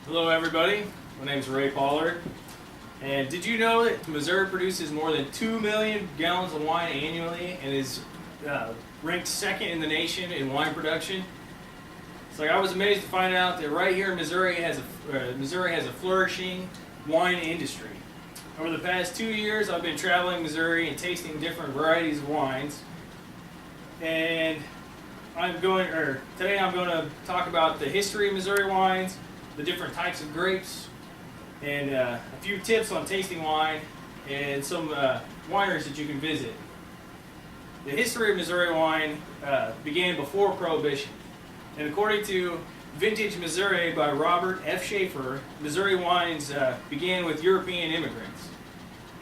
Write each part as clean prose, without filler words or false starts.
Hello everybody, my name is Ray Pollard, and did you know that Missouri produces more than 2 million gallons of wine annually and is ranked second in the nation in wine production? It's like I was amazed to find out that right here in Missouri has a flourishing wine industry. Over the past 2 years I've been traveling Missouri and tasting different varieties of wines, and today I'm going to talk about the history of Missouri wines, the different types of grapes, and a few tips on tasting wine, and some wineries that you can visit. The history of Missouri wine began before Prohibition, and according to Vintage Missouri by Robert F. Schaefer, Missouri wines began with European immigrants.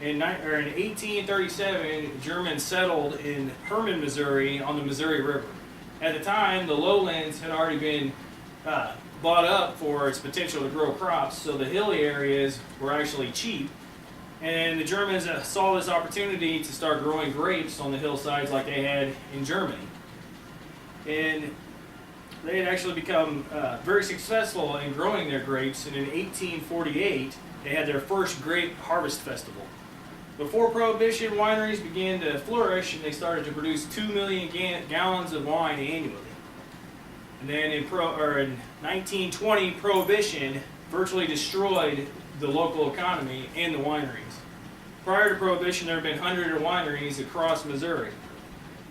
In 1837, Germans settled in Hermann, Missouri on the Missouri River. At the time, the lowlands had already been bought up for its potential to grow crops, so the hilly areas were actually cheap, and the Germans saw this opportunity to start growing grapes on the hillsides like they had in Germany. And they had actually become very successful in growing their grapes, and in 1848 they had their first grape harvest festival. Before Prohibition, wineries began to flourish and they started to produce 2 million gallons of wine annually. And then in 1920, Prohibition virtually destroyed the local economy and the wineries. Prior to Prohibition, there had been hundreds of wineries across Missouri.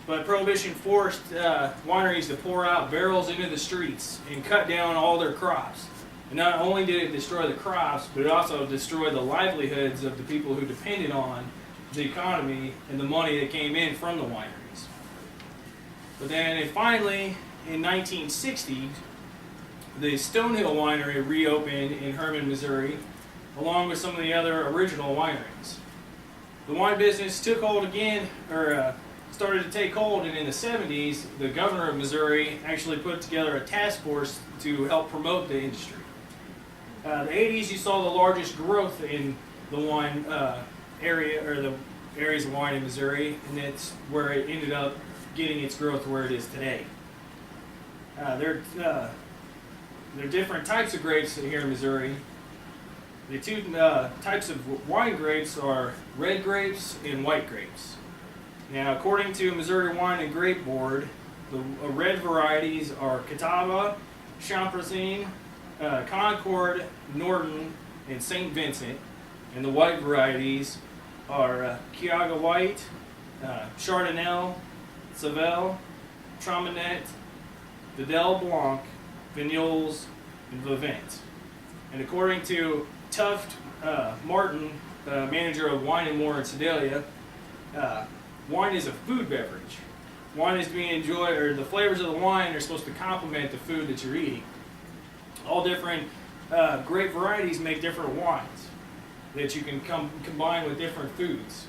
But Prohibition forced wineries to pour out barrels into the streets and cut down all their crops. And not only did it destroy the crops, but it also destroyed the livelihoods of the people who depended on the economy and the money that came in from the wineries. But then finally, in 1960, the Stonehill Winery reopened in Hermann, Missouri, along with some of the other original wineries. The wine business took hold again, started to take hold, and in the 70s, the governor of Missouri actually put together a task force to help promote the industry. The 80s, you saw the largest growth in the wine area, or the areas of wine in Missouri, and that's where it ended up getting its growth to where it is today. There are different types of grapes here in Missouri. The two types of wine grapes are red grapes and white grapes. Now, according to Missouri Wine and Grape Board, the red varieties are Catawba, Chambourcin, Concord, Norton, and St. Vincent, and the white varieties are Kiaga White, Chardonnay, Savelle, Traminette, Vidal Blanc, Vignoles, and Vivant. And according to Tuft Martin, manager of Wine and More in Sedalia, wine is a food beverage. Wine is being enjoyed, or the flavors of the wine are supposed to complement the food that you're eating. All different grape varieties make different wines that you can combine with different foods.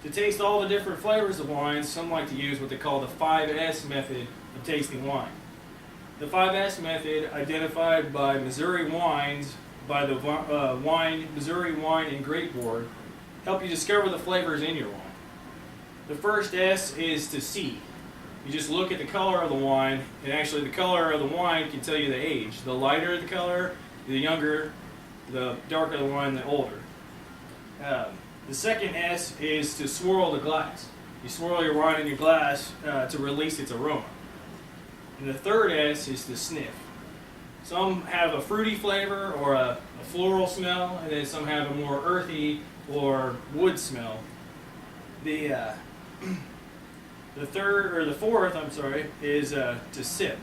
To taste all the different flavors of wines, some like to use what they call the 5S method of tasting wine. The 5S method, identified by Missouri Wines by the Missouri Wine and Grape Board, help you discover the flavors in your wine. The first S is to see. You just look at the color of the wine, and actually the color of the wine can tell you the age. The lighter the color, the younger; the darker the wine, the older. The second S is to swirl the glass. You swirl your wine in your glass to release its aroma. And the third S is to sniff. Some have a fruity flavor or a floral smell, and then some have a more earthy or wood smell. The fourth is to sip.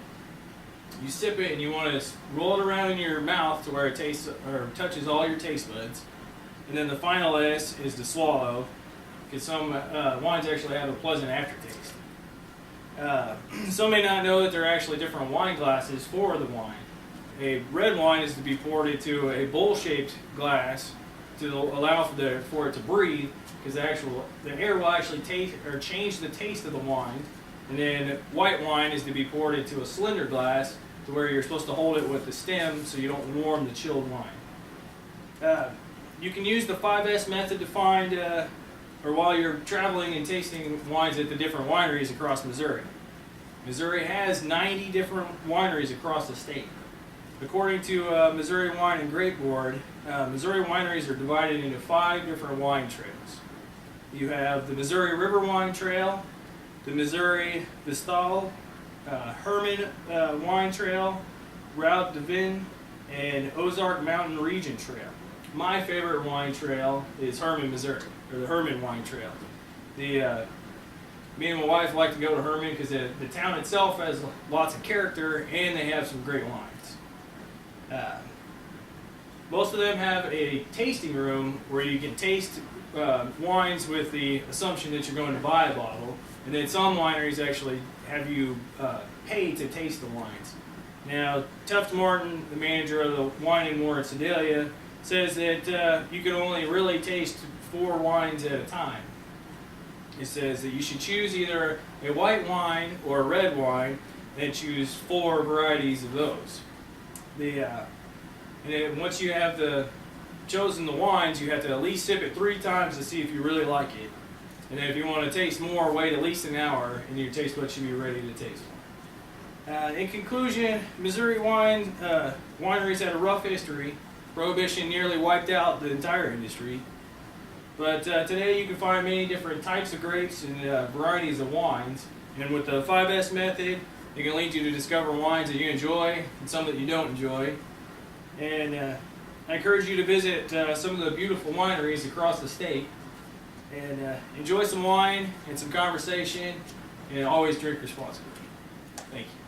You sip it and you want to roll it around in your mouth to where it tastes or touches all your taste buds. And then the final S is to swallow, because some wines actually have a pleasant aftertaste. Some may not know that there are actually different wine glasses for the wine. A red wine is to be poured into a bowl-shaped glass to allow for it to breathe, because the air will actually change the taste of the wine. And then white wine is to be poured into a cylinder glass to where you're supposed to hold it with the stem so you don't warm the chilled wine. You can use the 5S method to find, or while you're traveling and tasting wines at the different wineries across Missouri. Missouri has 90 different wineries across the state. According to Missouri Wine and Grape Board, Missouri wineries are divided into 5 different wine trails. You have the Missouri River Wine Trail, the Missouri Vistal, Herman Wine Trail, Route de Vin, and Ozark Mountain Region Trail. My favorite wine trail is Herman, Missouri, or the Herman Wine Trail. Me and my wife like to go to Herman because the town itself has lots of character and they have some great wines. Most of them have a tasting room where you can taste wines with the assumption that you're going to buy a bottle, and then some wineries actually have you pay to taste the wines. Now, Tuft Martin, the manager of the Wine and More at Sedalia, says that you can only really taste 4 wines at a time. It says that you should choose either a white wine or a red wine, and choose 4 varieties of those. And then once you have chosen the wines, you have to at least sip it 3 times to see if you really like it. And then if you want to taste more, wait at least an hour, and your taste buds should be ready to taste one. In conclusion, Missouri wineries had a rough history. Prohibition nearly wiped out the entire industry. But today you can find many different types of grapes and varieties of wines. And with the 5S method, it can lead you to discover wines that you enjoy and some that you don't enjoy. And I encourage you to visit some of the beautiful wineries across the state and enjoy some wine and some conversation, and always drink responsibly. Thank you.